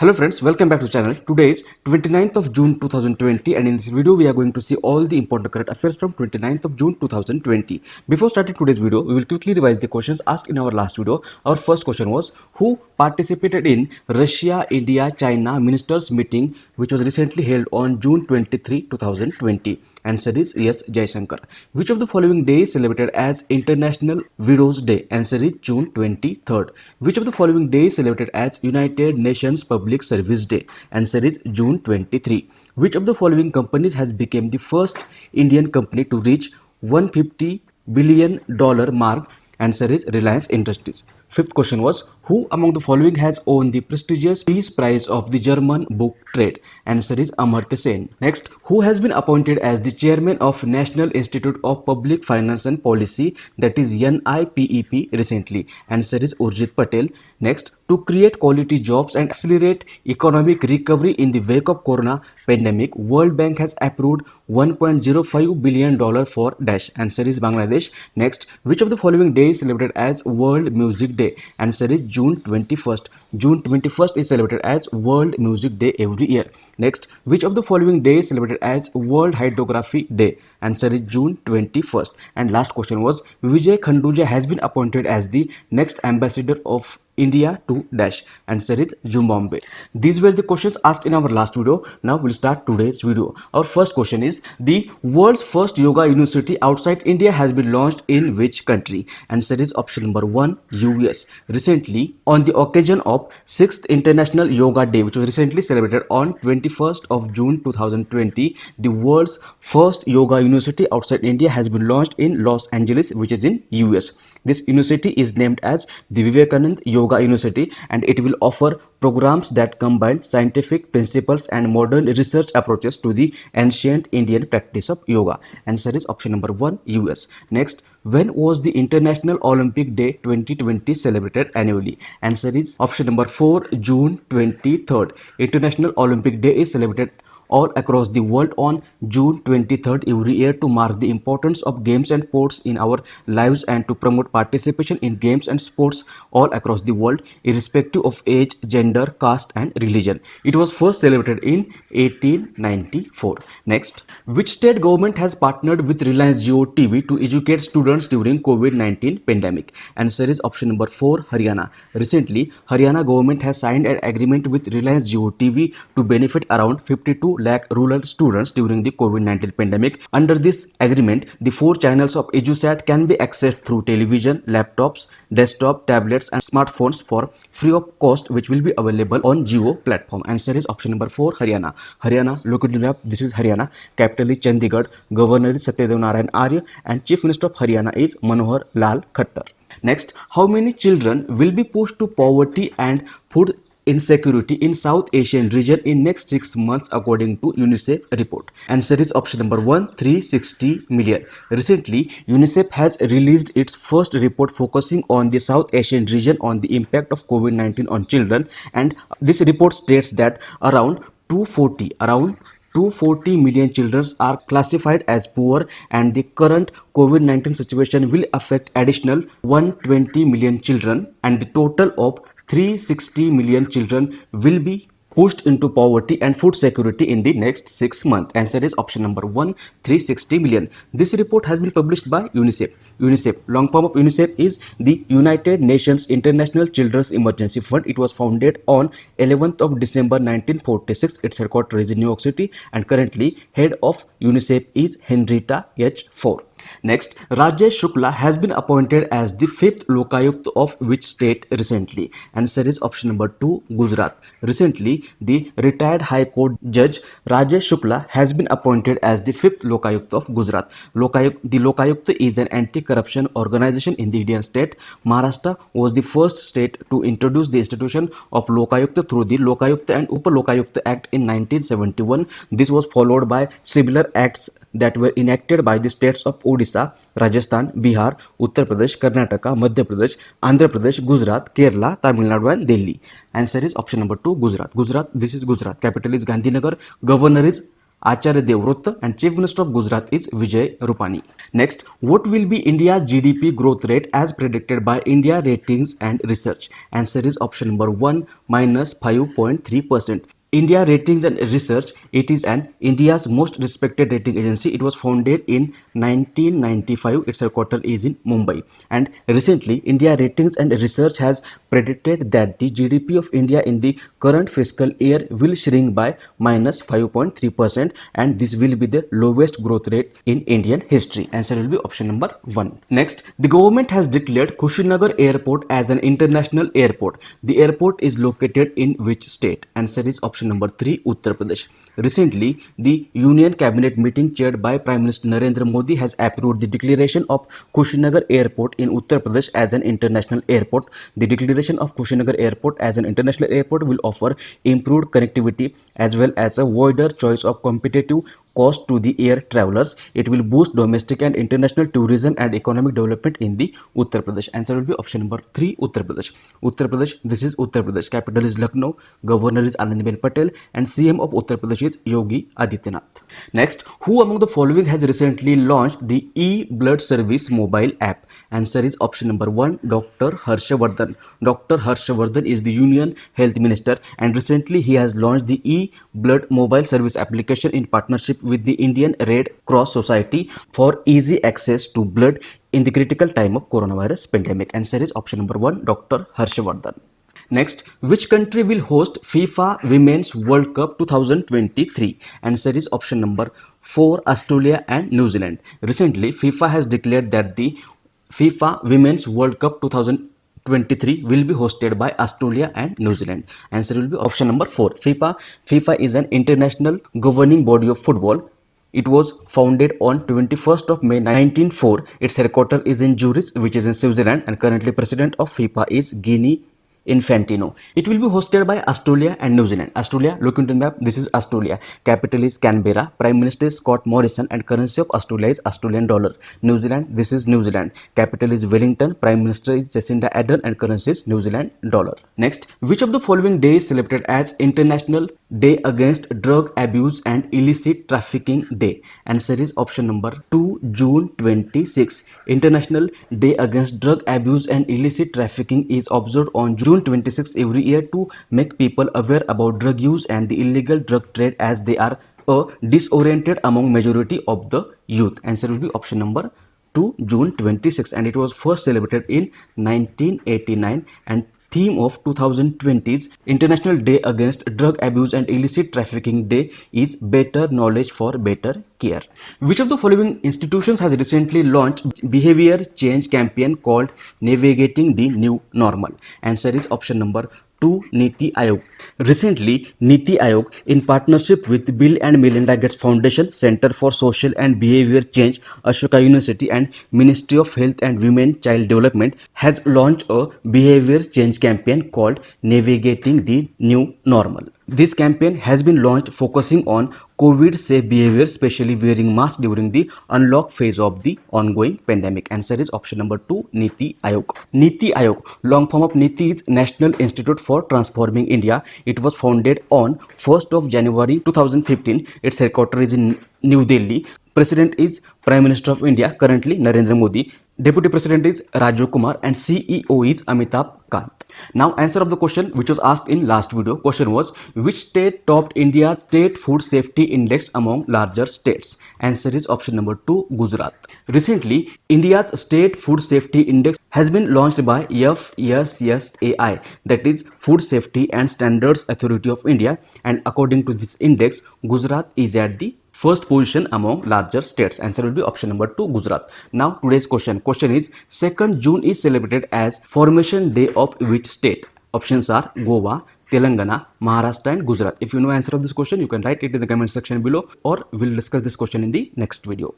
Hello friends, welcome back to the channel. Today is 29th of June 2020 and in this video we are going to see all the important current affairs from 29th of June 2020. Before starting today's video, we will quickly revise the questions asked in our last video. Our first question was, who participated in Russia-India-China Ministers Meeting which was recently held on June 23, 2020? Answer is yes, Jaishankar. Which of the following day is celebrated as International Widows Day? Answer is June 23rd. Which of the following day is celebrated as United Nations Public Service Day? Answer is June 23. Which of the following companies has become the first Indian company to reach $150 billion mark? Answer is Reliance Industries. Fifth question was, who among the following has won the prestigious Peace Prize of the German book trade? Answer is Amartya Sen. Next, who has been appointed as the chairman of National Institute of Public Finance and Policy, that is NIPEP, recently? Answer is Urjit Patel. Next, to create quality jobs and accelerate economic recovery in the wake of corona pandemic, World Bank has approved $1.05 billion for dash. Answer is Bangladesh. Next, which of the following days is celebrated as World Music Day? Answer is June 21st. June 21st is celebrated as World Music Day every year. Next, which of the following days is celebrated as World Hydrography Day? Answer is June 21st. And last question was, Vijay Khanduja has been appointed as the next ambassador of India to dash. Answer is Zimbabwe. These were the questions asked in our last video. Now we'll start today's video. Our first question is, the world's first yoga university outside India has been launched in which country? Answer is option number 1, US. Recently, on the occasion of 6th International Yoga Day, which was recently celebrated on 21st of June 2020, the world's first yoga university outside India has been launched in Los Angeles, which is in US. This university is named as the Vivekanand Yoga University and it will offer programs that combine scientific principles and modern research approaches to the ancient Indian practice of yoga. Answer is option number 1, US. Next, when was the International Olympic Day 2020 celebrated annually? Answer is option number 4, June 23rd. International Olympic Day is celebrated all across the world on June 23rd every year to mark the importance of games and sports in our lives and to promote participation in games and sports all across the world, irrespective of age, gender, caste and religion. It was first celebrated in 1894. Next, which state government has partnered with Reliance Jio TV to educate students during COVID-19 pandemic? Answer is option number 4, Haryana. Recently, Haryana government has signed an agreement with Reliance Jio TV to benefit around 52 lakh rural students during the COVID-19 pandemic. Under this agreement, the 4 channels of EduSat can be accessed through television, laptops, desktop, tablets and smartphones for free of cost, which will be available on Jio platform. Answer is option number 4, Haryana. Haryana, look at the map. This is Haryana. Capital is Chandigarh. Governor is Satyadev Narayan Arya and Chief Minister of Haryana is Manohar Lal Khattar. Next, how many children will be pushed to poverty and food insecurity in South Asian region in next 6 months according to UNICEF report? Answer is option number 1, 360 million. Recently, UNICEF has released its first report focusing on the South Asian region on the impact of COVID-19 on children, and this report states that around 240 million children are classified as poor and the current COVID-19 situation will affect additional 120 million children and the total of 360 million children will be pushed into poverty and food security in the next 6 months. Answer is option number 1, 360 million. This report has been published by UNICEF. UNICEF, long form of UNICEF is the United Nations International Children's Emergency Fund. It was founded on 11th of December 1946. Its headquarters is in New York City and currently head of UNICEF is Henrietta H. Fore. Next, Rajesh Shukla has been appointed as the 5th Lokayukt of which state recently? Answer is option number 2, Gujarat. Recently, the retired High Court Judge Rajesh Shukla has been appointed as the 5th Lokayukt of Gujarat. The Lokayukt is an anti-corruption organization in the Indian state. Maharashtra was the first state to introduce the institution of Lokayukt through the Lokayukt and Upalokayukt Act in 1971. This was followed by similar acts that were enacted by the states of Odisha, Rajasthan, Bihar, Uttar Pradesh, Karnataka, Madhya Pradesh, Andhra Pradesh, Gujarat, Kerala, Tamil Nadu and Delhi. Answer is option number 2, Gujarat. Gujarat, this is Gujarat. Capital is Gandhinagar. Governor is Acharya Devvrat, and Chief Minister of Gujarat is Vijay Rupani. Next, what will be India's GDP growth rate as predicted by India Ratings and Research? Answer is option number 1, minus 5.3%. India Ratings and Research, it is an India's most respected rating agency. It was founded in 1995. Its headquarters is in Mumbai. And recently, India Ratings and Research has predicted that the GDP of India in the current fiscal year will shrink by minus 5.3%, and this will be the lowest growth rate in Indian history. Answer will be option number 1. Next, the government has declared Kushinagar Airport as an international airport. The airport is located in which state? Answer is option number 3, Uttar Pradesh. Recently, the Union Cabinet meeting chaired by Prime Minister Narendra Modi has approved the declaration of Kushinagar Airport in Uttar Pradesh as an international airport. The declaration of Kushinagar Airport as an international airport will offer improved connectivity as well as a wider choice of competitive cost to the air travelers. It will boost domestic and international tourism and economic development in the Uttar Pradesh. Answer will be option number 3, Uttar Pradesh. Uttar Pradesh, this is Uttar Pradesh. Capital is Lucknow, Governor is Anandiben Patel, and CM of Uttar Pradesh is Yogi Adityanath. Next, who among the following has recently launched the e-blood service mobile app? Answer is option number 1, Dr. Harshavardhan. Dr. Harshavardhan is the Union Health Minister, and recently he has launched the e-blood mobile service application in partnership with the Indian Red Cross Society for easy access to blood in the critical time of coronavirus pandemic. Answer is option number 1, Dr. Harshavardhan. Next, which country will host FIFA Women's World Cup 2023? Answer is option number 4, Australia and New Zealand. Recently, FIFA has declared that the FIFA Women's World Cup 2023 will be hosted by Australia and New Zealand. Answer will be option number 4, FIFA. FIFA is an international governing body of football. It was founded on 21st of May 1904. Its headquarters is in Zurich, which is in Switzerland, and currently president of FIFA is Gianni Infantino. It will be hosted by Australia and New Zealand. Australia, look into the map. This is Australia. Capital is Canberra. Prime Minister is Scott Morrison, and currency of Australia is Australian dollar. New Zealand, this is New Zealand. Capital is Wellington. Prime Minister is Jacinda Ardern, and currency is New Zealand dollar. Next, which of the following day is celebrated as International Day Against Drug Abuse and Illicit Trafficking Day? Answer is option number 2, June 26. International Day Against Drug Abuse and Illicit Trafficking is observed on June 26 every year to make people aware about drug use and the illegal drug trade, as they are disoriented among majority of the youth. Answer will be option number 2, June 26, and it was first celebrated in 1989, and theme of 2020's International Day Against Drug Abuse and Illicit Trafficking Day is Better Knowledge for Better Care. Which of the following institutions has recently launched behavior change campaign called Navigating the New Normal? Answer is option number 2, Niti Aayog. Recently, Niti Aayog, in partnership with Bill and Melinda Gates Foundation, Center for Social and Behavior Change, Ashoka University, and Ministry of Health and Women Child Development, has launched a behavior change campaign called Navigating the New Normal. This campaign has been launched focusing on COVID-safe behavior, especially wearing masks during the unlock phase of the ongoing pandemic. Answer is option number 2, Niti Aayog. Niti Aayog, long form of Niti, is National Institute for Transforming India. It was founded on 1st of January 2015. Its headquarters is in New Delhi. President is Prime Minister of India, currently Narendra Modi. Deputy President is Rajiv Kumar, and CEO is Amitabh Kant. Now, answer of the question which was asked in last video. Question was, which state topped India's State Food Safety Index among larger states? Answer is option number 2, Gujarat. Recently, India's State Food Safety Index has been launched by FSSAI, that is Food Safety and Standards Authority of India, and according to this index, Gujarat is at the first position among larger states. Answer will be option number 2, Gujarat. Now, today's question is, 2nd June is celebrated as Formation Day of which state? Options are Goa, Telangana, Maharashtra, and Gujarat. If you know answer of this question, you can write it in the comment section below, or we'll discuss this question in the next video.